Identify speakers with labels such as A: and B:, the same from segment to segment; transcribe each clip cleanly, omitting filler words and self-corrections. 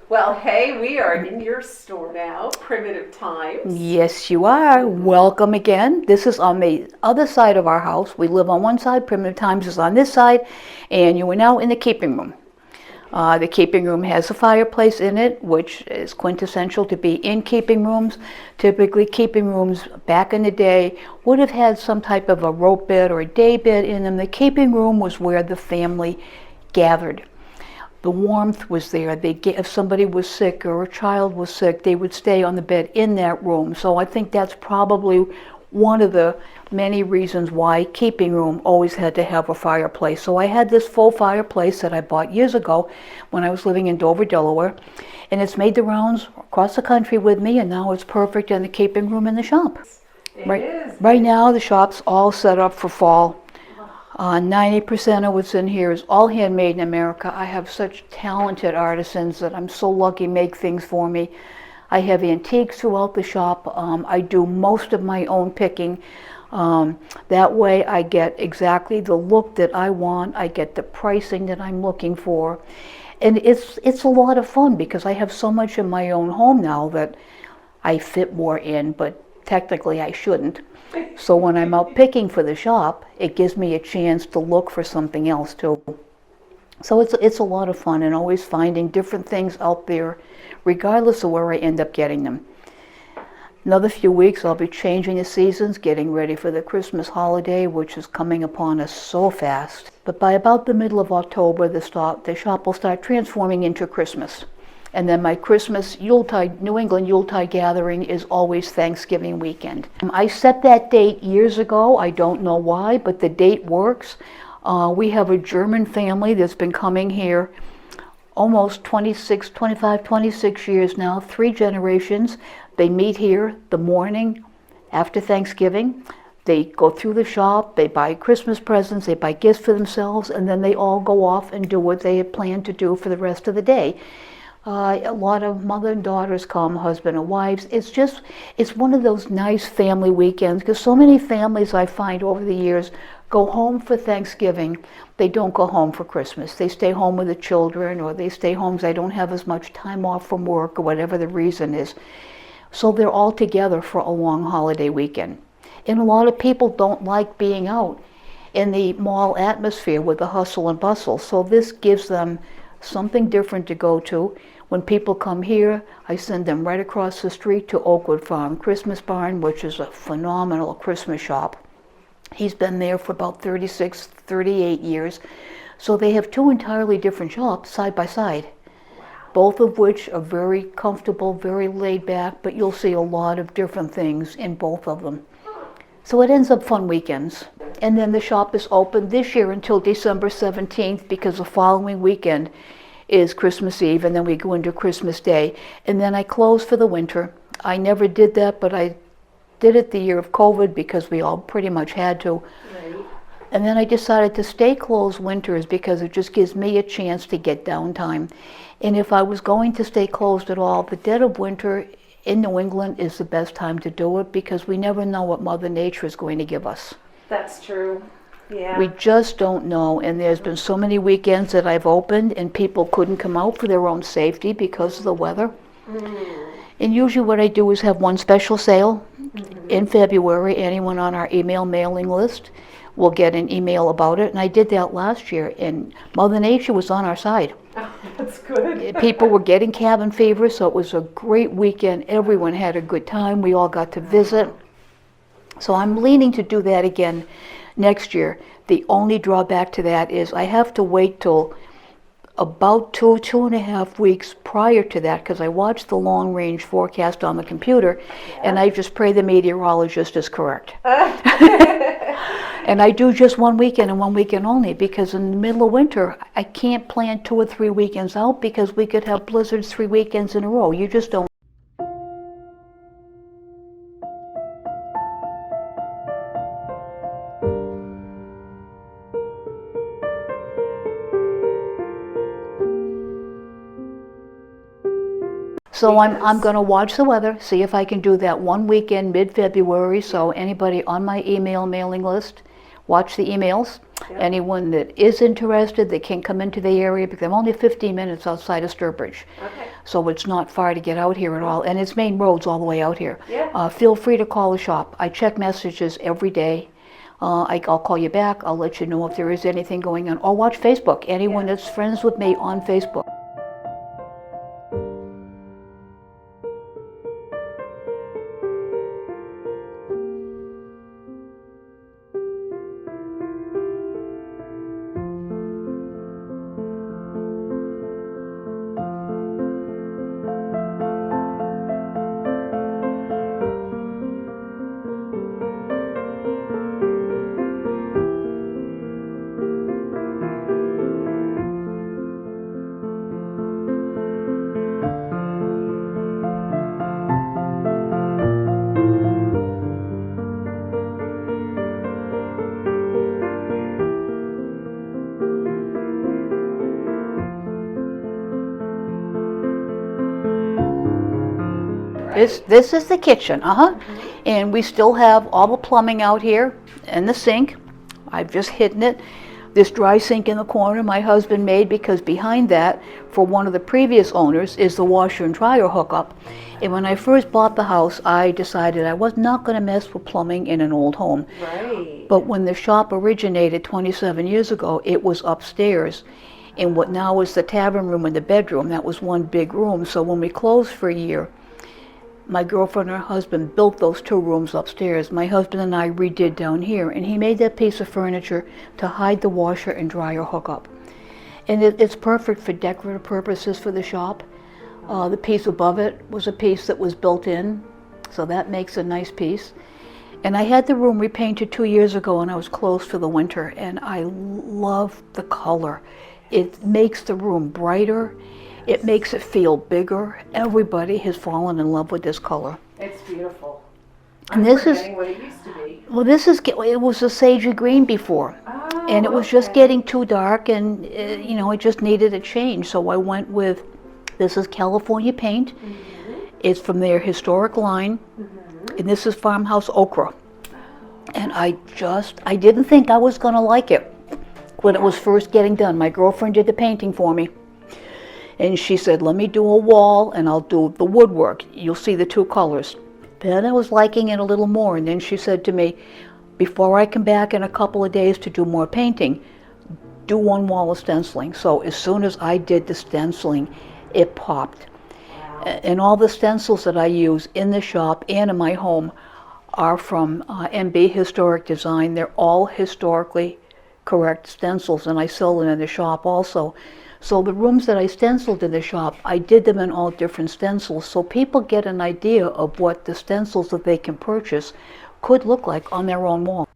A: Well, hey, we are in your store now, Primitive Times.
B: Yes, you are. Welcome again. This is on the other side of our house. We live on one side, Primitive Times is on this side, and you are now in the keeping room. The keeping room has a fireplace in it, which is quintessential to be in keeping rooms. Typically, keeping rooms back in the day would have had some type of a rope bed or a day bed in them. The keeping room was where the family gathered. The warmth was there. If somebody was sick or a child was sick, they would stay on the bed in that room. So I think that's probably one of the many reasons why keeping room always had to have a fireplace. So I had this full fireplace that I bought years ago when I was living in Dover, Delaware, and it's made the rounds across the country with me, and now it's perfect in the keeping room in the shop. Right now the shop's all set up for fall. 90% of what's in here is all handmade in America. I have such talented artisans that I'm so lucky make things for me. I have antiques throughout the shop. I do most of my own picking. That way I get exactly the look that I want. I get the pricing that I'm looking for. And it's a lot of fun because I have so much in my own home now that I fit more in, but technically I shouldn't. So when I'm out picking for the shop, it gives me a chance to look for something else too. So it's a lot of fun, and always finding different things out there, regardless of where I end up getting them. Another few weeks I'll be changing the seasons, getting ready for the Christmas holiday, which is coming upon us so fast. But by about the middle of October, the shop will start transforming into Christmas. And then my Christmas Yuletide, New England Yuletide gathering is always Thanksgiving weekend. I set that date years ago. I don't know why, but the date works. We have a German family that's been coming here almost 26 years now, 3 generations. They meet here the morning after Thanksgiving. They go through the shop, they buy Christmas presents, they buy gifts for themselves, and then they all go off and do what they had planned to do for the rest of the day. A lot of mother and daughters come, husband and wives. It's one of those nice family weekends, because so many families I find over the years go home for Thanksgiving. They don't go home for Christmas. They stay home with the children, or they stay home because they don't have as much time off from work, or whatever the reason is. So they're all together for a long holiday weekend. And a lot of people don't like being out in the mall atmosphere with the hustle and bustle. So this gives them something different to go to. When people come here, I send them right across the street to Oakwood Farm Christmas Barn, which is a phenomenal Christmas shop. He's been there for about 36, 38 years. So they have 2 entirely different shops side by side, both of which are very comfortable, very laid back, but you'll see a lot of different things in both of them. So it ends up fun weekends. And then the shop is open this year until December 17th, because the following weekend is Christmas Eve, and then we go into Christmas Day. And then I close for the winter. I never did that, but I did it the year of COVID because we all pretty much had to.
A: Right.
B: And then I decided to stay closed winters because it just gives me a chance to get downtime. And if I was going to stay closed at all, the dead of winter in New England is the best time to do it, because we never know what Mother Nature is going to give us.
A: That's true. Yeah.
B: We just don't know, and there's been so many weekends that I've opened and people couldn't come out for their own safety because of the weather. And usually what I do is have one special sale in February. Anyone on our email mailing list will get an email about it, and I did that last year, and Mother Nature was on our side.
A: Oh, that's good.
B: People were getting cabin fever, so it was a great weekend. Everyone had a good time. We all got to visit. So I'm leaning to do that again next year. The only drawback to that is I have to wait till about 2.5 weeks prior to that, because I watch the long range forecast on the computer, and I just pray the meteorologist is correct. And I do just one weekend and one weekend only, because in the middle of winter I can't plan 2 or 3 weekends out, because we could have blizzards 3 weekends in a row. You just don't. So I'm going to watch the weather, see if I can do that one weekend mid-February. So anybody on my email mailing list, watch the emails.
A: Yep.
B: Anyone that is interested, they can come into the area because I'm only 15 minutes outside of Sturbridge.
A: Okay.
B: So it's not far to get out here at all, and it's main roads all the way out here.
A: Yeah.
B: Feel free to call the shop. I check messages every day. I'll call you back. I'll let you know if there is anything going on. Or watch Facebook. Anyone that's friends with me on Facebook. This is the kitchen, and we still have all the plumbing out here and the sink. I've just hidden it. This dry sink in the corner my husband made because behind that, for one of the previous owners, is the washer and dryer hookup. And when I first bought the house, I decided I was not going to mess with plumbing in an old home.
A: Right.
B: But when the shop originated 27 years ago, it was upstairs in what now is the tavern room and the bedroom. That was one big room. So when we closed for a year, my girlfriend and her husband built those 2 rooms upstairs. My husband and I redid down here, and he made that piece of furniture to hide the washer and dryer hookup. And it's perfect for decorative purposes for the shop. The piece above it was a piece that was built in, so that makes a nice piece. And I had the room repainted 2 years ago, and I was closed for the winter, and I love the color. It makes the room brighter. It makes it feel bigger. Everybody has fallen in love with this color.
A: It's beautiful.
B: And
A: I'm
B: this is,
A: forgetting what it used to be.
B: well, it was a sagey green before.
A: Oh,
B: And it was just
A: okay.
B: getting too dark, and it just needed a change. So I went with, this is California paint. It's from their historic line. And this is farmhouse ochre. And I didn't think I was gonna like it when it was first getting done. My girlfriend did the painting for me. And she said, let me do a wall and I'll do the woodwork. You'll see the 2 colors. Then I was liking it a little more. And then she said to me, before I come back in a couple of days to do more painting, do 1 wall of stenciling. So as soon as I did the stenciling, it popped.
A: Wow.
B: And all the stencils that I use in the shop and in my home are from MB Historic Design. They're all historically correct stencils, and I sell them in the shop also. So the rooms that I stenciled in the shop, I did them in all different stencils, so people get an idea of what the stencils that they can purchase could look like on their own wall.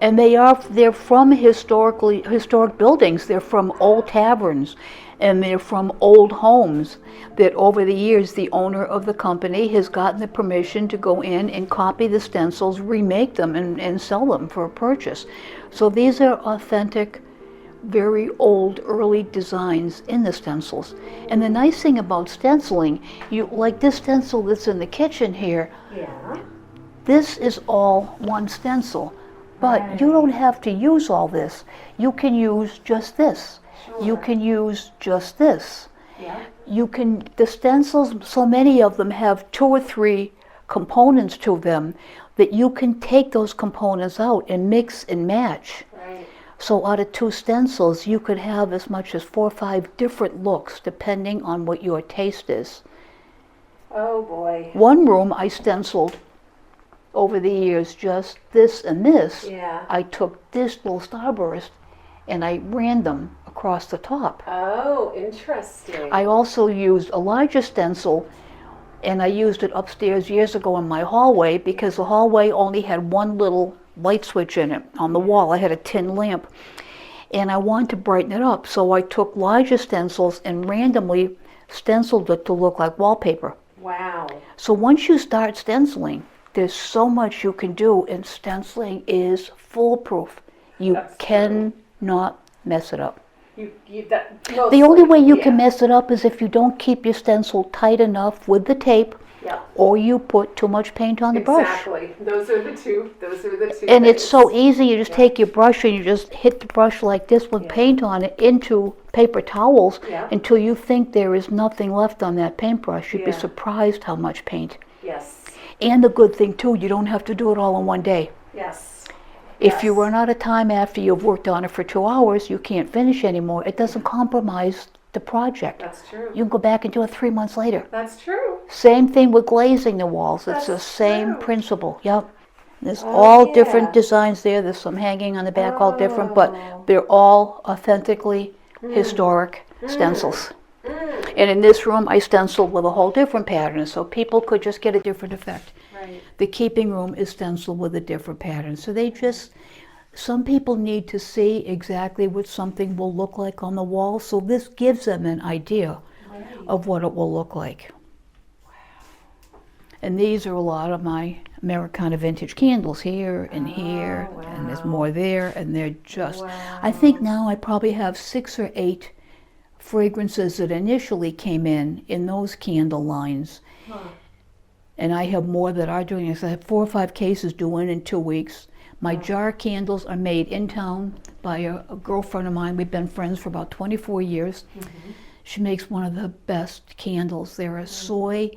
B: And they're from historic buildings. They're from old taverns, and they're from old homes that over the years the owner of the company has gotten the permission to go in and copy the stencils, remake them, and sell them for a purchase. So these are authentic, very old, early designs in the stencils. And the nice thing about stenciling, like this stencil that's in the kitchen here,
A: Yeah.
B: this is all one stencil. But you don't have to use all this. You can use just this.
A: Sure.
B: You can use just this.
A: Yeah.
B: The stencils, so many of them have 2 or 3 components to them that you can take those components out and mix and match.
A: Right.
B: So out of 2 stencils, you could have as much as 4 or 5 different looks depending on what your taste is.
A: Oh boy.
B: One room I stenciled over the years just this and this.
A: Yeah.
B: I took this little starburst and I ran them across the top.
A: Oh, interesting.
B: I also used a larger stencil, and I used it upstairs years ago in my hallway because the hallway only had one little light switch in it on the wall. I had a tin lamp, and I wanted to brighten it up, so I took larger stencils and randomly stenciled it to look like wallpaper.
A: Wow.
B: So once you start stenciling, there's so much you can do, and stenciling is foolproof. You
A: That's
B: cannot mess it up.
A: The
B: only way you can mess it up is if you don't keep your stencil tight enough with the tape,
A: Yeah.
B: or you put too much paint on the brush.
A: Exactly. Those are the two.
B: And it's
A: things.
B: so easy. You just take your brush and you just hit the brush like this with paint on it into paper towels
A: Yeah.
B: until you think there is nothing left on that paintbrush. You'd be
A: Yeah.
B: surprised how much paint.
A: Yes.
B: And the good thing too, you don't have to do it all in one day.
A: Yes.
B: If you
A: Yes.
B: run out of time after you've worked on it for 2 hours, you can't finish anymore. It doesn't compromise the project.
A: That's true.
B: You can go back and do it 3 months later.
A: That's true.
B: Same thing with glazing the walls. It's the
A: That's
B: same
A: true.
B: principle. Yep. There's
A: Oh,
B: all
A: yeah.
B: different designs there. There's some hanging on the back, all different, but
A: Oh.
B: they're all authentically historic stencils. And in this room, I stenciled with a whole different pattern, so people could just get a different effect.
A: Right.
B: The keeping room is stenciled with a different pattern. So some people need to see exactly what something will look like on the wall, so this gives them an idea of what it will look like. And these are a lot of my Americana vintage candles here and here, and there's more there, and they're just, I think now I probably have 6 or 8 fragrances that initially came in those candle lines. And I have more that are doing this. I have 4 or 5 cases due in 2 weeks. My jar candles are made in town by a girlfriend of mine. We've been friends for about 24 years. She makes one of the best candles. They're a soy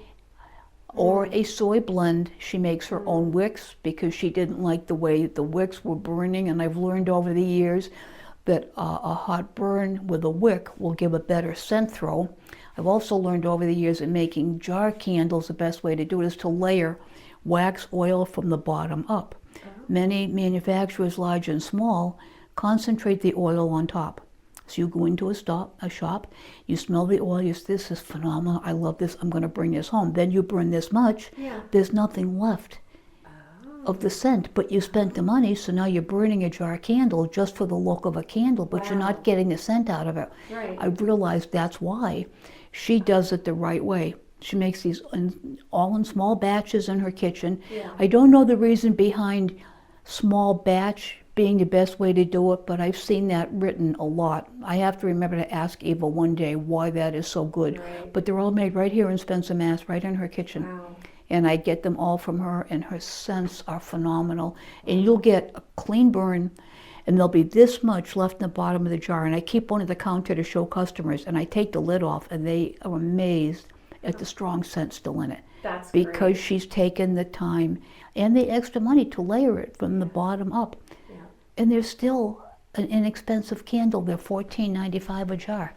B: or a soy blend. She makes her own wicks because she didn't like the way the wicks were burning, and I've learned over the years that a hot burn with a wick will give a better scent throw. I've also learned over the years in making jar candles, the best way to do it is to layer wax oil from the bottom up. Many manufacturers, large and small, concentrate the oil on top. So you go into a shop, you smell the oil, you say, this is phenomenal, I love this, I'm going to bring this home. Then you burn this much, there's nothing left of the scent, but you spent the money, so now you're burning a jar candle just for the look of a candle, but you're not getting the scent out of it.
A: Right.
B: I realized that's why she does it the right way. She makes these all in small batches in her kitchen. I don't know the reason behind small batch being the best way to do it, but I've seen that written a lot. I have to remember to ask Eva one day why that is so good. But they're all made right here in Spencer, Mass, right in her kitchen. And I get them all from her, and her scents are phenomenal. And you'll get a clean burn, and there'll be this much left in the bottom of the jar. And I keep one at the counter to show customers, and I take the lid off, and they are amazed at the strong scent still in it.
A: That's
B: because she's taken the time and the extra money to layer it from the bottom up. And they're still an inexpensive candle. They're $14.95 a jar.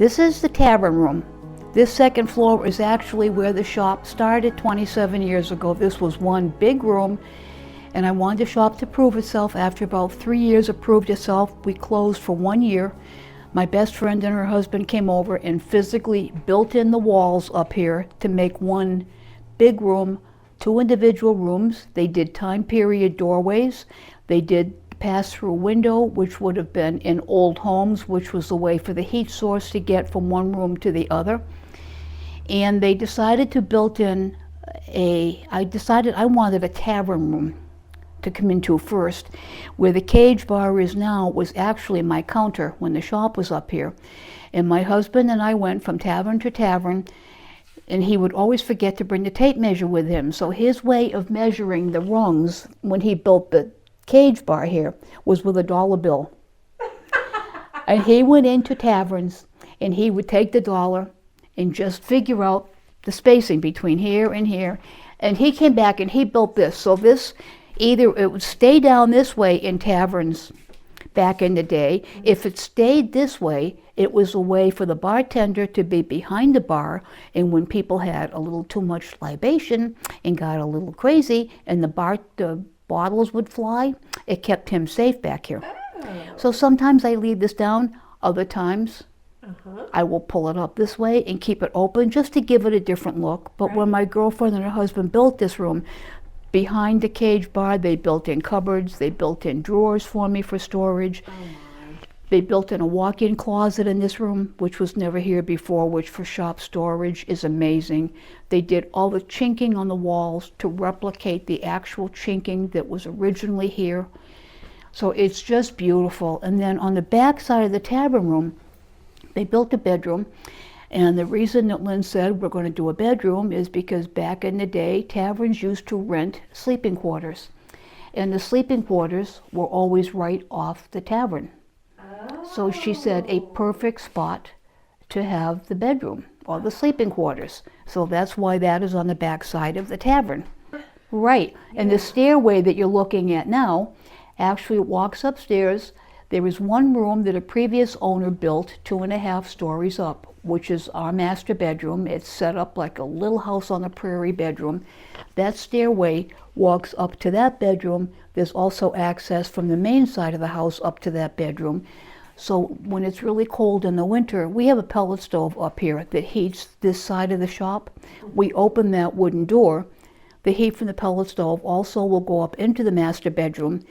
B: This is the Tavern room. This second floor is actually where the shop started 27 years ago. This was one big room, and I wanted the shop to prove itself. After about 3 years it proved itself. We closed for 1 year. My best friend and her husband came over and physically built in the walls up here to make one big room, 2 individual rooms. They did time period doorways. They did pass-through window, which would have been in old homes, which was the way for the heat source to get from one room to the other. And they decided to build in I decided I wanted a tavern room to come into first. Where the cage bar is now was actually my counter when the shop was up here. And my husband and I went from tavern to tavern, and he would always forget to bring the tape measure with him. So his way of measuring the rungs when he built the cage bar here was with a dollar bill. And he went into taverns and he would take the dollar and just figure out the spacing between here and here. And he came back and he built this. So this, either it would stay down this way in taverns back in the day. If it stayed this way, it was a way for the bartender to be behind the bar, and when people had a little too much libation and got a little crazy and the bottles would fly, it kept him safe back here.
A: Oh.
B: So sometimes I leave this down, other times I will pull it up this way and keep it open just to give it a different look. But when my girlfriend and her husband built this room, behind the cage bar, they built in cupboards, they built in drawers for me for storage.
A: Oh my.
B: They built in a walk-in closet in this room, which was never here before, which for shop storage is amazing. They did all the chinking on the walls to replicate the actual chinking that was originally here. So it's just beautiful. And then on the back side of the tavern room, they built a bedroom. And the reason that Lynn said we're going to do a bedroom is because back in the day, taverns used to rent sleeping quarters. And the sleeping quarters were always right off the tavern. So she said a perfect spot to have the bedroom or the sleeping quarters. So that's why that is on the back side of the tavern. Right, and the stairway that you're looking at now actually walks upstairs. There is one room that a previous owner built 2.5 stories up, which is our master bedroom. It's set up like a little house on the prairie bedroom. That stairway walks up to that bedroom. There's also access from the main side of the house up to that bedroom. So when it's really cold in the winter, we have a pellet stove up here that heats this side of the shop. We open that wooden door. The heat from the pellet stove also will go up into the master bedroom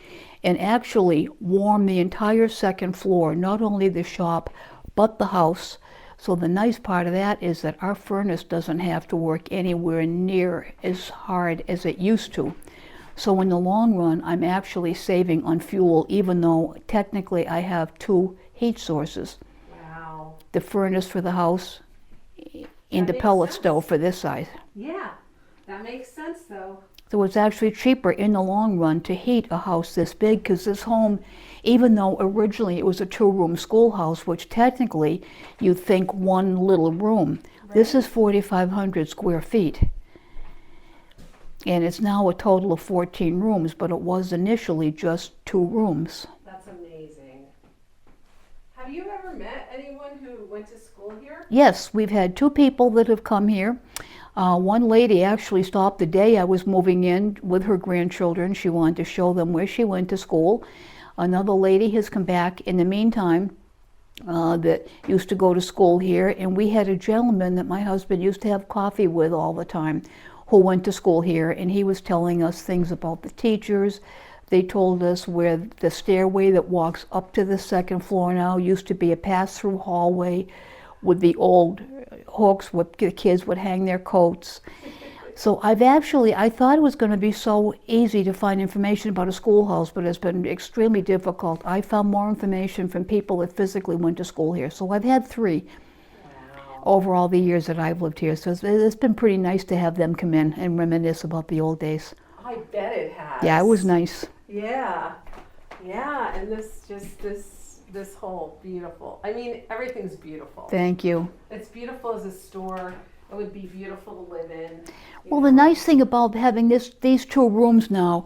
B: and actually warm the entire second floor, not only the shop, but the house. So the nice part of that is that our furnace doesn't have to work anywhere near as hard as it used to. So in the long run, I'm actually saving on fuel, even though technically I have 2 heat sources.
A: Wow.
B: The furnace for the house and the
A: makes
B: pellet
A: sense.
B: stove for this side.
A: Yeah, that makes sense though.
B: So it's actually cheaper in the long run to heat a house this big, because this home, even though originally it was a 2-room schoolhouse, which technically you'd think one little room, this is 4,500 square feet. And it's now a total of 14 rooms, but it was initially just 2 rooms.
A: That's amazing. Have you ever met anyone who went to school here?
B: Yes, we've had 2 people that have come here. One lady actually stopped the day I was moving in with her grandchildren. She wanted to show them where she went to school. Another lady has come back in the meantime that used to go to school here. And we had a gentleman that my husband used to have coffee with all the time who went to school here, and he was telling us things about the teachers. They told us where the stairway that walks up to the second floor now used to be a pass-through hallway with the old hooks where the kids would hang their coats. So I thought it was going to be so easy to find information about a schoolhouse, but it's been extremely difficult. I found more information from people that physically went to school here. So I've had 3 over all the years that I've lived here. So it's been pretty nice to have them come in and reminisce about the old days.
A: I bet it has.
B: Yeah, it was nice.
A: Yeah. Yeah, and this whole beautiful. I mean, everything's beautiful.
B: Thank you.
A: It's beautiful as a store. It would be beautiful to live in.
B: Well, the nice thing about having these 2 rooms now,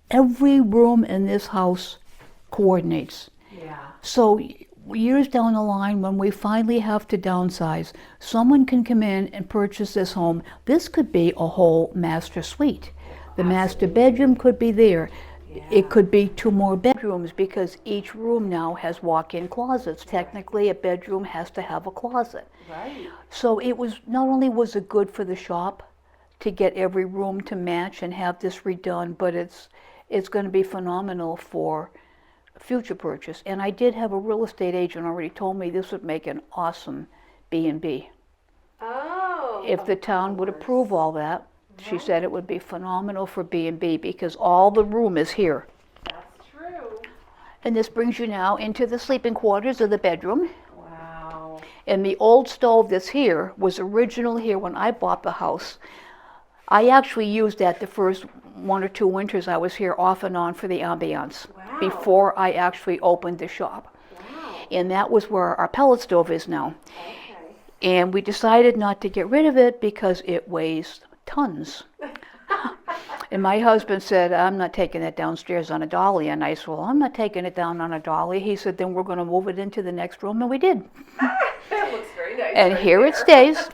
B: every room in this house coordinates.
A: Yeah.
B: So years down the line, when we finally have to downsize, someone can come in and purchase this home. This could be a whole master suite. The master bedroom could be there. It could be 2 more bedrooms because each room now has walk-in closets. Technically, a bedroom has to have a closet.
A: Right.
B: So it was, not only was it good for the shop to get every room to match and have this redone, but it's going to be phenomenal for future purchase. And I did have a real estate agent already told me this would make an awesome B&B.
A: Oh.
B: If the town would approve all that, she said it would be phenomenal for B&B because all the room is here.
A: That's true.
B: And this brings you now into the sleeping quarters of the bedroom.
A: Wow.
B: And the old stove that's here was original here when I bought the house. I actually used that the first 1 or 2 winters I was here off and on for the ambiance.
A: Wow.
B: Before I actually opened the shop.
A: Wow.
B: And that was where our pellet stove is now.
A: Okay.
B: And we decided not to get rid of it because it weighs tons. And my husband said, I'm not taking it downstairs on a dolly. And I said, well, I'm not taking it down on a dolly. He said, then we're going to move it into the next room. And we did.
A: That looks very nice.
B: And
A: right
B: here
A: there.
B: it stays.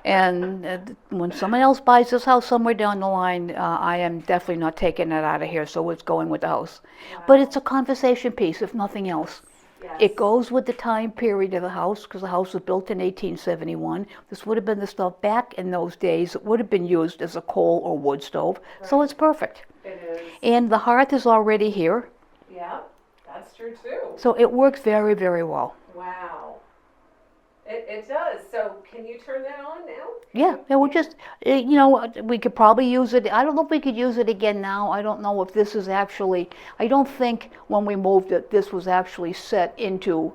B: And when someone else buys this house somewhere down the line, I am definitely not taking it out of here. So it's going with the house.
A: Wow.
B: But it's a conversation piece, if nothing else.
A: Yes.
B: It goes with the time period of the house because the house was built in 1871. This would have been the stuff back in those days. It would have been used as a coal or wood stove. Right. So it's perfect.
A: It is.
B: And the hearth is already here.
A: Yeah, that's true too.
B: So it works very, very well.
A: Wow. It does. So can you turn that on now?
B: Yeah, we're just, we could probably use it. I don't know if we could use it again now. I don't know if this is actually, I don't think when we moved it, this was actually set into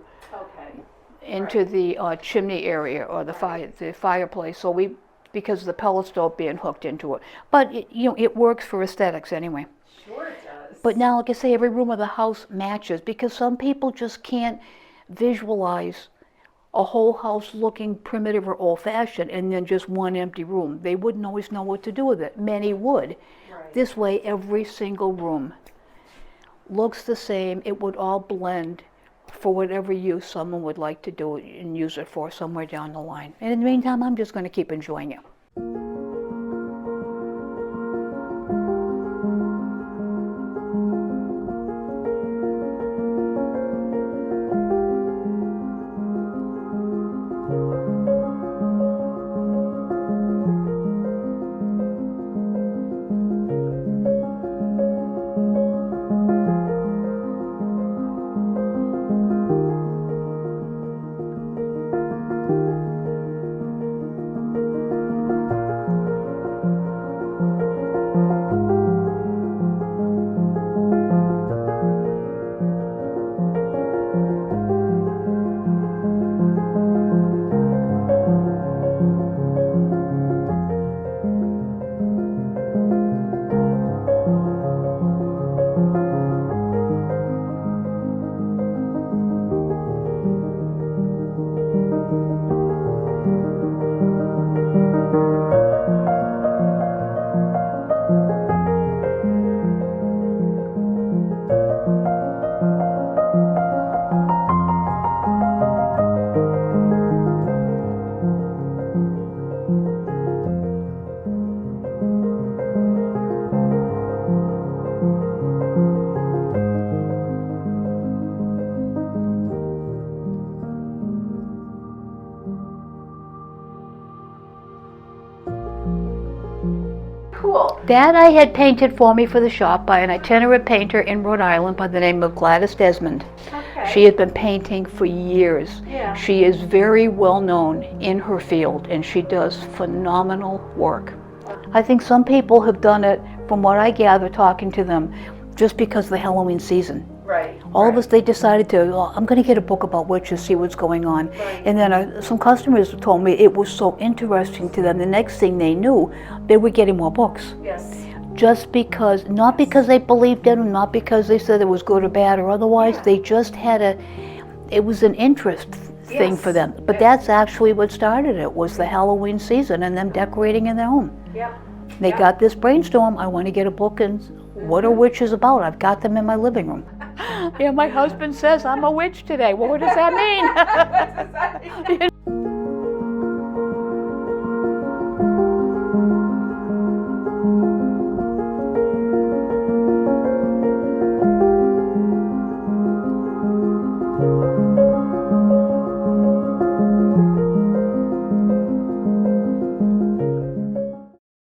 B: the chimney area or the fireplace. So because of the pellet stove being hooked into it. But, it works for aesthetics anyway.
A: Sure it does.
B: But now, like I say, every room of the house matches because some people just can't visualize a whole house looking primitive or old-fashioned and then just one empty room. They wouldn't always know what to do with it. Many would.
A: Right.
B: This way, every single room looks the same. It would all blend for whatever use someone would like to do it and use it for somewhere down the line. And in the meantime, I'm just going to keep enjoying it.
A: Cool.
B: That I had painted for me for the shop by an itinerant painter in Rhode Island by the name of Gladys Desmond.
A: Okay.
B: She has been painting for years.
A: Yeah.
B: She is very well known in her field and she does phenomenal work. I think some people have done it, from what I gather talking to them, just because of the Halloween season.
A: Right.
B: All of us, they decided to, oh, I'm going to get a book about witches, see what's going on.
A: Right.
B: And then some customers told me it was so interesting to them. The next thing they knew, they were getting more books.
A: Yes.
B: Just because, not because they believed in them, not because they said it was good or bad or otherwise,
A: Yeah.
B: they just had it was an interest thing
A: Yes.
B: for them. But that's actually what started it, was the Halloween season and them decorating in their home.
A: Yeah.
B: They
A: Yeah.
B: got this brainstorm, I want to get a book and what are witches about? I've got them in my living room. Yeah, my husband says I'm a witch today. Well, what does that mean?
A: What does that mean?